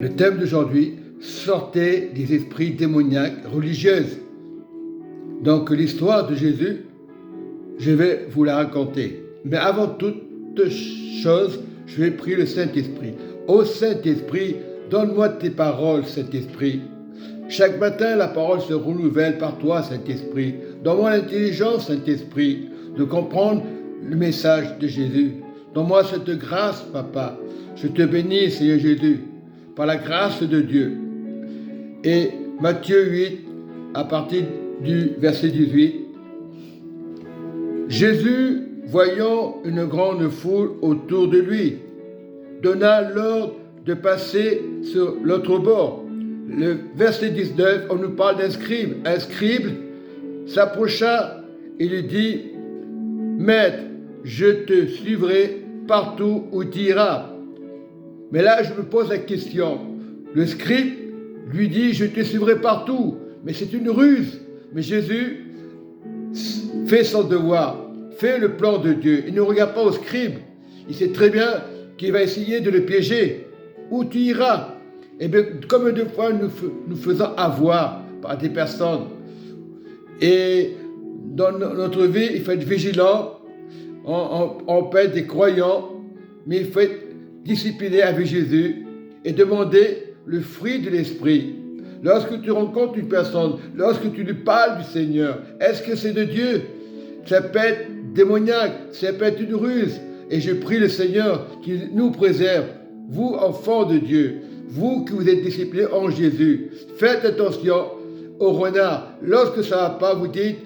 Le thème d'aujourd'hui, sortez des esprits démoniaques religieuses. Donc l'histoire de Jésus, je vais vous la raconter. Mais avant toute chose, je vais prier le Saint-Esprit. Ô Saint-Esprit, donne-moi tes paroles, Saint-Esprit. Chaque matin, la parole se renouvelle par toi, Saint-Esprit. Donne-moi l'intelligence, Saint-Esprit, de comprendre le message de Jésus. Donne-moi cette grâce, Papa. Je te bénis, Seigneur Jésus, par la grâce de Dieu. Et Matthieu 8, à partir du verset 18, Jésus, voyant une grande foule autour de lui, donna l'ordre de passer sur l'autre bord. Le verset 19, on nous parle d'un scribe. Un scribe s'approcha et lui dit, « Maître, je te suivrai partout où tu iras. » Mais là, je me pose la question. Le scribe lui dit, « Je te suivrai partout. » Mais c'est une ruse. Mais Jésus fait son devoir, fait le plan de Dieu. Il ne regarde pas au scribe. Il sait très bien qu'il va essayer de le piéger. Où tu iras? Et bien, comme de fois nous faisons avoir par des personnes. Et dans notre vie, il faut être vigilant. On peut être des croyants, mais il faut être discipliné avec Jésus et demander le fruit de l'esprit. Lorsque tu rencontres une personne, lorsque tu lui parles du Seigneur, est-ce que c'est de Dieu? Ça peut être démoniaque, ça peut être une ruse. Et je prie le Seigneur qu'il nous préserve, vous enfants de Dieu, vous qui vous êtes disciplinés en Jésus. Faites attention aux renards. Lorsque ça ne va pas, vous dites,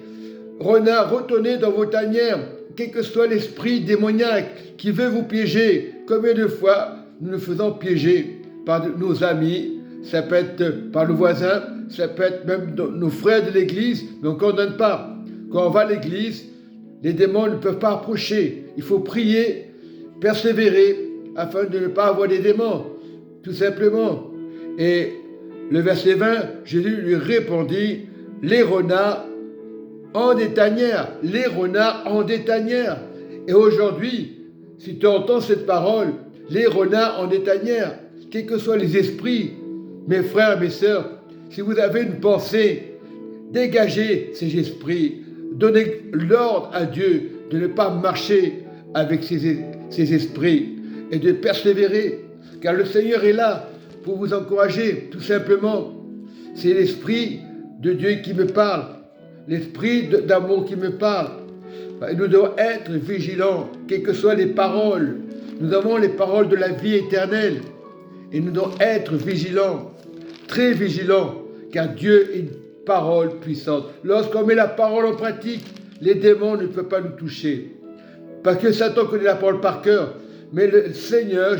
renard, retournez dans vos tanières, quel que soit l'esprit démoniaque qui veut vous piéger. Combien de fois nous nous faisons piéger par nos amis, ça peut être par le voisin, ça peut être même nos frères de l'église, mais on ne condamne pas. Quand on va à l'église, les démons ne peuvent pas approcher. Il faut prier, persévérer, afin de ne pas avoir des démons, tout simplement. Et le verset 20, Jésus lui répondit, les renards en des tanières, les renards en des tanières. Et aujourd'hui, si tu entends cette parole, les renards en des tanières, quels que soient les esprits, mes frères, mes sœurs, si vous avez une pensée, dégagez ces esprits, donnez l'ordre à Dieu de ne pas marcher avec ces esprits et de persévérer, car le Seigneur est là pour vous encourager, tout simplement. C'est l'Esprit de Dieu qui me parle, l'Esprit d'amour qui me parle. Et nous devons être vigilants, quelles que soient les paroles. Nous avons les paroles de la vie éternelle. Et nous devons être vigilants, très vigilants, car Dieu est une parole puissante. Lorsqu'on met la parole en pratique, les démons ne peuvent pas nous toucher. Parce que Satan connaît la parole par cœur. Mais le Seigneur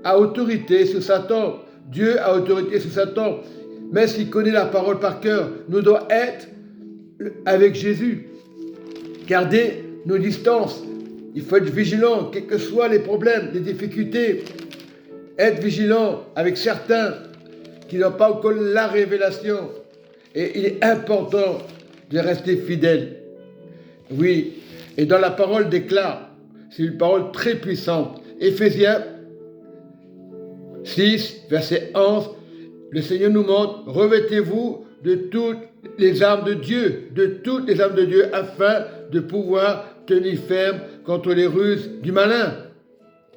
a autorité sur Satan. Dieu a autorité sur Satan. Mais s'il connaît la parole par cœur, nous devons être avec Jésus. Gardez nos distances. Il faut être vigilant, quels que soient les problèmes, les difficultés. Être vigilant avec certains qui n'ont pas encore la révélation. Et il est important de rester fidèle. Oui, et dans la parole déclare, c'est une parole très puissante. Éphésiens 6, verset 11, le Seigneur nous montre, revêtez-vous de toutes les armes de Dieu, afin de pouvoir tenir ferme contre les ruses du malin.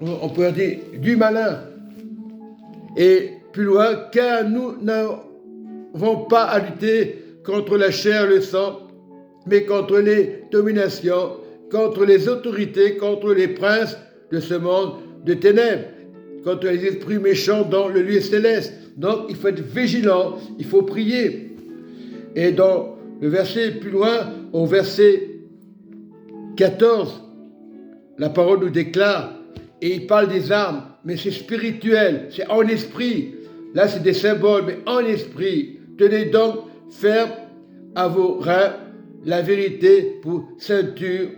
On peut dire du malin. Et plus loin, car nous n'avons pas à lutter contre la chair et le sang, mais contre les dominations, contre les autorités, contre les princes de ce monde de ténèbres, contre les esprits méchants dans le lieu céleste. Donc, il faut être vigilant, il faut prier. Et dans le verset plus loin, au verset 14, la parole nous déclare, et il parle des armes, mais c'est spirituel, c'est en esprit. Là, c'est des symboles, mais en esprit. Tenez donc ferme à vos reins la vérité pour ceinture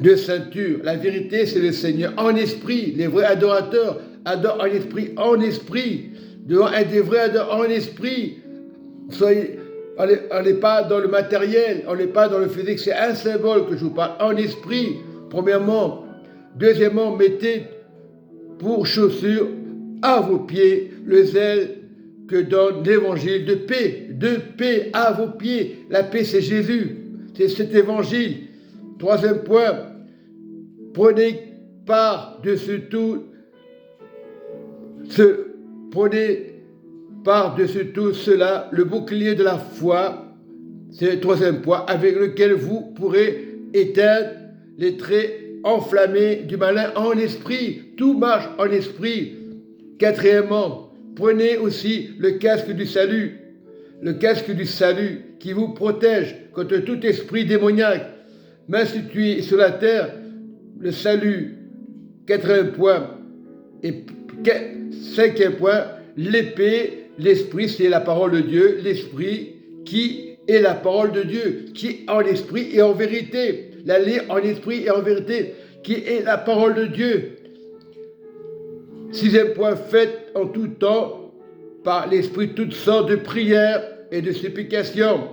de ceinture. La vérité, c'est le Seigneur en esprit. Les vrais adorateurs adorent en esprit, en esprit. Devant être des vrais adorateurs en esprit. On n'est pas dans le matériel, on n'est pas dans le physique. C'est un symbole que je vous parle, en esprit, premièrement. Deuxièmement, mettez pour chaussures à vos pieds le zèle que donne l'évangile de paix à vos pieds. La paix, c'est Jésus, c'est cet évangile. Troisième point, prenez par-dessus tout, prenez par-dessus tout cela le bouclier de la foi, c'est le troisième point, avec lequel vous pourrez éteindre les traits enflammés du malin en esprit. Tout marche en esprit. Quatrièmement, prenez aussi le casque du salut qui vous protège contre tout esprit démoniaque. Même si tu es sur la terre, le salut. Quatrième point. Et cinquième point, l'épée, l'esprit, c'est la parole de Dieu. L'esprit qui est la parole de Dieu, qui est en esprit et en vérité. La lire en esprit et en vérité, qui est la parole de Dieu. Sixième point, faites en tout temps par l'esprit toutes sortes de prières et de supplications.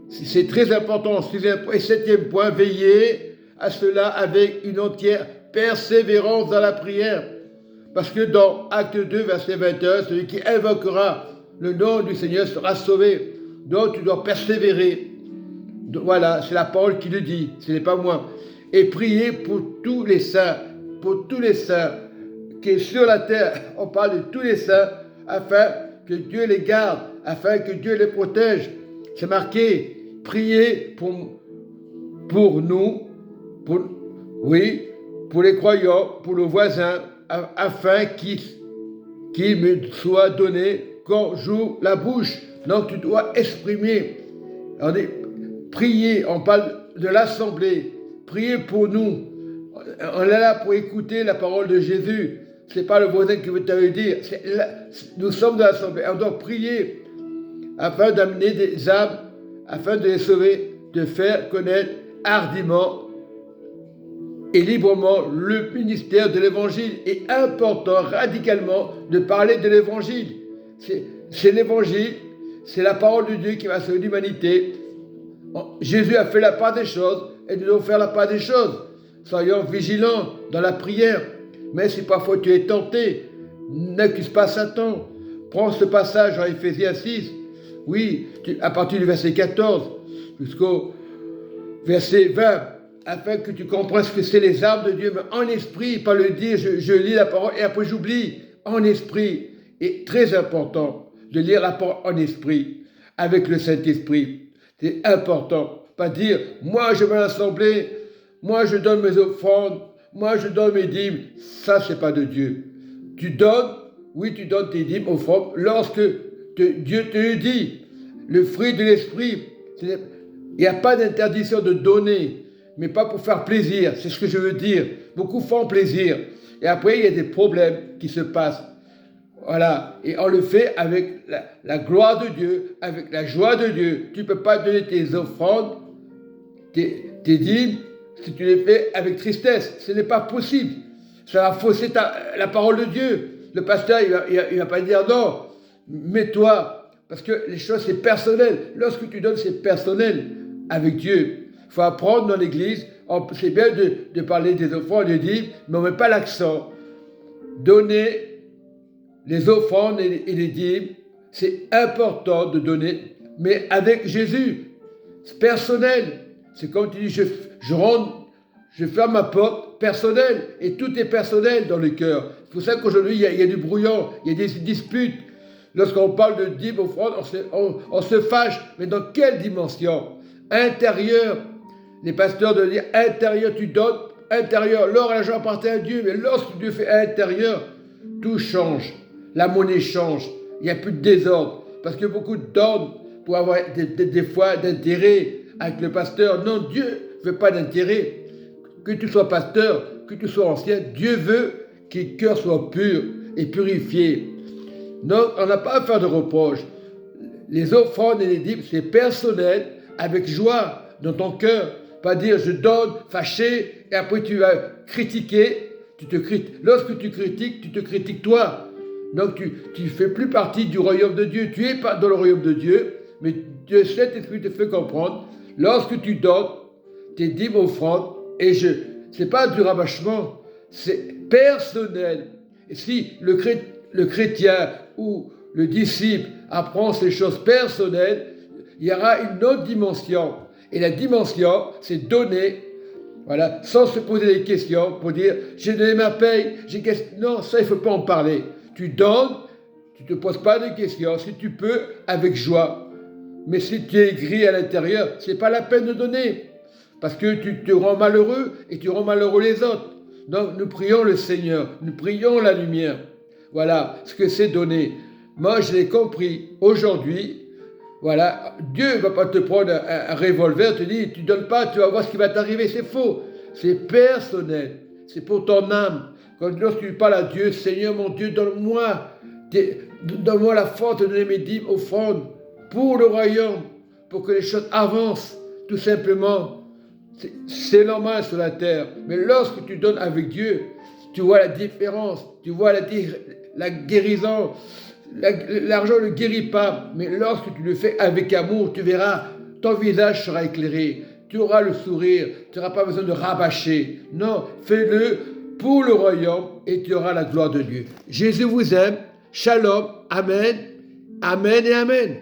C'est très important. Sixième point. Et septième point, veillez à cela avec une entière persévérance dans la prière. Parce que dans Acte 2, verset 21, celui qui invoquera le nom du Seigneur sera sauvé. Donc tu dois persévérer. Donc, voilà, c'est la parole qui le dit, ce n'est pas moi. Et priez pour tous les saints, qui est sur la terre. On parle de tous les saints, afin que Dieu les garde, afin que Dieu les protège. C'est marqué, priez pour nous, pour les croyants, pour nos voisins, afin qu'il me soit donné quand j'ouvre la bouche. Donc tu dois exprimer. Priez, on parle de l'assemblée. Priez pour nous. On est là pour écouter la parole de Jésus. Ce n'est pas le voisin qui veut te dire. Nous sommes de l'assemblée. On doit prier afin d'amener des âmes, afin de les sauver, de faire connaître hardiment et librement le ministère de l'évangile. Et important, radicalement, de parler de l'évangile. C'est l'évangile, c'est la parole de Dieu qui va sauver l'humanité. Jésus a fait la part des choses et nous devons faire la part des choses. Soyons vigilants dans la prière. Mais si parfois tu es tenté, n'accuse pas Satan. Prends ce passage en Éphésiens 6, oui, à partir du verset 14 jusqu'au verset 20, afin que tu comprennes ce que c'est les armes de Dieu, mais en esprit, pas le dire, je lis la parole et après j'oublie, en esprit. Et très important de lire la parole en esprit, avec le Saint-Esprit. C'est important. Pas dire, moi je vais à l'assemblée, moi je donne mes offrandes, moi je donne mes dîmes. Ça, c'est pas de Dieu. Tu donnes, oui, tu donnes tes dîmes, offrandes, lorsque Dieu te le dit. Le fruit de l'esprit, il n'y a pas d'interdiction de donner, mais pas pour faire plaisir. C'est ce que je veux dire. Beaucoup font plaisir. Et après, il y a des problèmes qui se passent. Voilà, et on le fait avec la gloire de Dieu, avec la joie de Dieu. Tu ne peux pas donner tes offrandes, tes dîmes, si tu les fais avec tristesse. Ce n'est pas possible. Ça va fausser la parole de Dieu. Le pasteur, il va pas dire non, mets-toi, parce que les choses, c'est personnel. Lorsque tu donnes, c'est personnel avec Dieu. Il faut apprendre dans l'église, c'est bien de parler des offrandes, de dîmes, mais on ne met pas l'accent. Donner les offrandes et les dîmes, c'est important de donner, mais avec Jésus. C'est personnel. C'est comme tu dis, je ferme ma porte, personnelle, et tout est personnel dans le cœur. C'est pour ça qu'aujourd'hui, il y a du brouillon, il y a des disputes. Lorsqu'on parle de dîmes, offrandes, on se fâche, mais dans quelle dimension? Intérieur. Les pasteurs de dire intérieur, tu donnes, intérieur, l'or et l'argent appartiennent à Dieu, mais lorsque Dieu fait intérieur, tout change. La monnaie change, il n'y a plus de désordre, parce que beaucoup donnent pour avoir des fois d'intérêt avec le pasteur. Non, Dieu ne veut pas d'intérêt. Que tu sois pasteur, que tu sois ancien, Dieu veut que le cœur soit pur et purifié. Donc, on n'a pas à faire de reproches. Les offrandes et les dîmes, c'est personnel, avec joie dans ton cœur. Pas dire je donne, fâché, et après tu vas critiquer. Lorsque tu te critiques toi. Donc tu ne fais plus partie du royaume de Dieu. Tu es pas dans le royaume de Dieu, mais Dieu, Saint-Esprit te fait comprendre. Lorsque tu donnes tes dîmes offrandes, et c'est pas du rabâchement, c'est personnel. Et si le chrétien ou le disciple apprend ces choses personnelles, il y aura une autre dimension. Et la dimension, c'est donner, voilà, sans se poser des questions pour dire j'ai donné ma paye, non, ça il ne faut pas en parler. Tu donnes, tu ne te poses pas de questions, si tu peux, avec joie. Mais si tu es gris à l'intérieur, ce n'est pas la peine de donner. Parce que tu te rends malheureux et tu rends malheureux les autres. Donc nous prions le Seigneur, nous prions la lumière. Voilà ce que c'est donner. Moi je l'ai compris aujourd'hui. Voilà, Dieu ne va pas te prendre un revolver, te dire tu ne donnes pas, tu vas voir ce qui va t'arriver. C'est faux. C'est personnel. C'est pour ton âme. Lorsque tu parles à Dieu, Seigneur mon Dieu, donne-moi la force de donner mes dîmes, offrandes pour le royaume, pour que les choses avancent, tout simplement. C'est normal sur la terre, mais lorsque tu donnes avec Dieu, tu vois la différence, tu vois la guérison. L'argent ne guérit pas, mais lorsque tu le fais avec amour, tu verras, ton visage sera éclairé, tu auras le sourire, tu n'auras pas besoin de rabâcher. Non, fais-le pour le royaume et tu auras la gloire de Dieu. Jésus vous aime. Shalom. Amen. Amen et Amen.